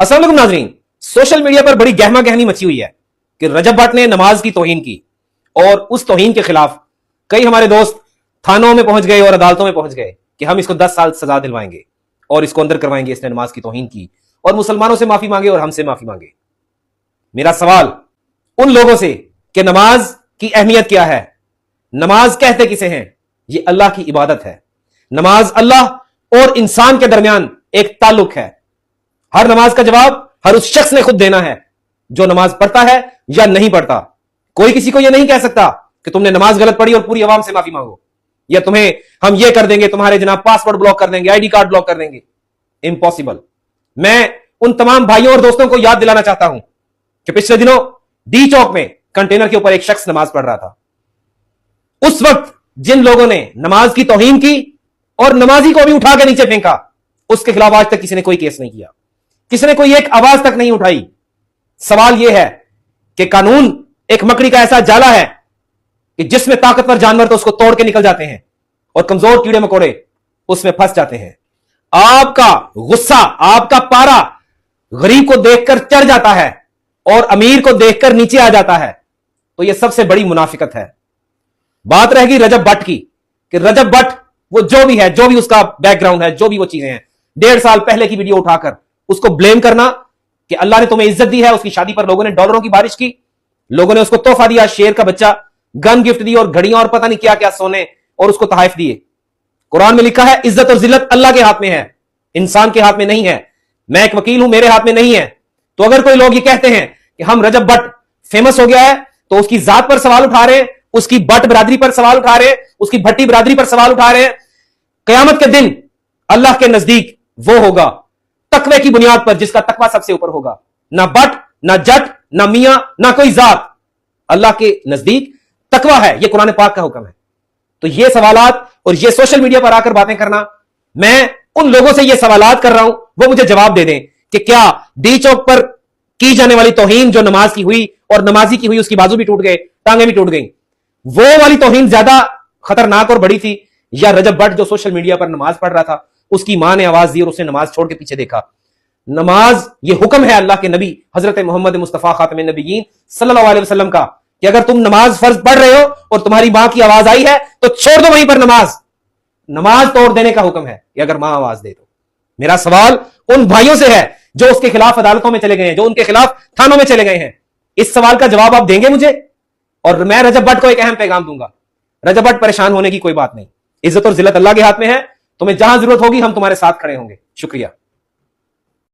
अस्सलाम वालेकुम नाज़रीन, सोशल मीडिया पर बड़ी गहमा गहमी मची हुई है कि रजब भट्ट ने नमाज की तौहीन की और उस तौहीन के खिलाफ कई हमारे दोस्त थानों में पहुंच गए और अदालतों में पहुंच गए कि हम इसको 10 साल सजा दिलवाएंगे और इसको अंदर करवाएंगे, इसने नमाज की तौहीन की, और मुसलमानों से माफी मांगे और हमसे माफी मांगे। मेरा सवाल उन लोगों से कि नमाज की अहमियत क्या है, नमाज कहते किसे हैं? ये अल्लाह की इबादत है। नमाज अल्लाह और इंसान के दरमियान एक ताल्लुक है। हर नमाज का जवाब हर उस शख्स ने खुद देना है जो नमाज पढ़ता है या नहीं पढ़ता। कोई किसी को यह नहीं कह सकता कि तुमने नमाज गलत पढ़ी और पूरी आवाम से माफी मांगो, या तुम्हें हम ये कर देंगे, तुम्हारे जनाब पासवर्ड ब्लॉक कर देंगे, आईडी कार्ड ब्लॉक कर देंगे। इम्पॉसिबल। मैं उन तमाम भाइयों और दोस्तों को याद दिलाना चाहता हूं कि पिछले दिनों डी चौक में कंटेनर के ऊपर एक शख्स नमाज पढ़ रहा था। उस वक्त जिन लोगों ने नमाज की तौहीन की और नमाजी को भी उठा के नीचे फेंका, उसके खिलाफ आज तक किसी ने कोई केस नहीं किया, किसी ने कोई एक आवाज तक नहीं उठाई। सवाल यह है कि कानून एक मकड़ी का ऐसा जाला है कि जिसमें ताकतवर जानवर तो उसको तोड़ के निकल जाते हैं और कमजोर कीड़े मकोड़े उसमें फंस जाते हैं। आपका गुस्सा, आपका पारा गरीब को देखकर चढ़ जाता है और अमीर को देखकर नीचे आ जाता है, तो यह सबसे बड़ी मुनाफिकत है। बात रहेगी रजब भट्ट की कि रजब भट्ट वो जो भी है, जो भी उसका बैकग्राउंड है, जो भी वो चीजें हैं, 1.5 साल पहले की वीडियो उठाकर उसको ब्लेम करना कि अल्लाह ने तुम्हें इज्जत दी है। उसकी शादी पर लोगों ने डॉलरों की बारिश की, लोगों ने उसको तोहफा दिया, शेर का बच्चा, गन गिफ्ट दी और घड़ियां और पता नहीं क्या क्या सोने और उसको तोहफे दिए। कुरान में लिखा है इज्जत और जिल्लत अल्लाह के हाथ में है, इंसान के हाथ में नहीं है। मैं एक वकील हूं, मेरे हाथ में नहीं है। तो अगर कोई लोग ये कहते हैं कि हम रजब भट्ट फेमस हो गया है तो उसकी जात पर सवाल उठा रहे हैं, उसकी भट्ट बिरादरी पर सवाल उठा रहे हैं, उसकी भट्टी बिरादरी पर सवाल उठा रहे हैं। कयामत के दिन अल्लाह के नजदीक वो होगा तकवे की बुनियाद पर जिसका तकवा सबसे ऊपर होगा। ना बट, ना जट, ना मियां, ना कोई जात। अल्लाह के नजदीक तकवा है, यह कुरान पाक का हुक्म है। तो ये सवालात और ये सोशल मीडिया पर आकर बातें करना, मैं उन लोगों से ये सवालात कर रहा हूं, वो मुझे जवाब दे दें कि क्या डी चौक पर की जाने वाली तौहीन जो नमाज की हुई और नमाजी की हुई, उसकी बाजू भी टूट गए, टांगे भी टूट गई, वो वाली तौहीन ज्यादा खतरनाक और बड़ी थी, या रजब भट्ट जो सोशल मीडिया पर नमाज पढ़ रहा था, उसकी मां ने आवाज दी और उसने नमाज छोड़ के पीछे देखा। नमाज ये हुक्म है अल्लाह के नबी हजरत मोहम्मद मुस्तफा खातमे नबीयीन सल्लल्लाहु अलैहि वसल्लम का कि अगर तुम नमाज फर्ज पढ़ रहे हो और तुम्हारी मां की आवाज आई है तो छोड़ दो वहीं पर नमाज। नमाज तोड़ देने का हुक्म है कि अगर मां आवाज दे तो। मेरा सवाल उन भाइयों से है जो उसके खिलाफ अदालतों में चले गए हैं, जो उनके खिलाफ थानों में चले गए हैं। इस सवाल का जवाब आप देंगे मुझे? और मैं रजब भट्ट को एक अहम पैगाम दूंगा, रजब भट्ट परेशान होने की कोई बात नहीं, इज्जत और जिल्लत अल्लाह के हाथ में है। तुम्हें जहां जरूरत होगी हम तुम्हारे साथ खड़े होंगे। शुक्रिया।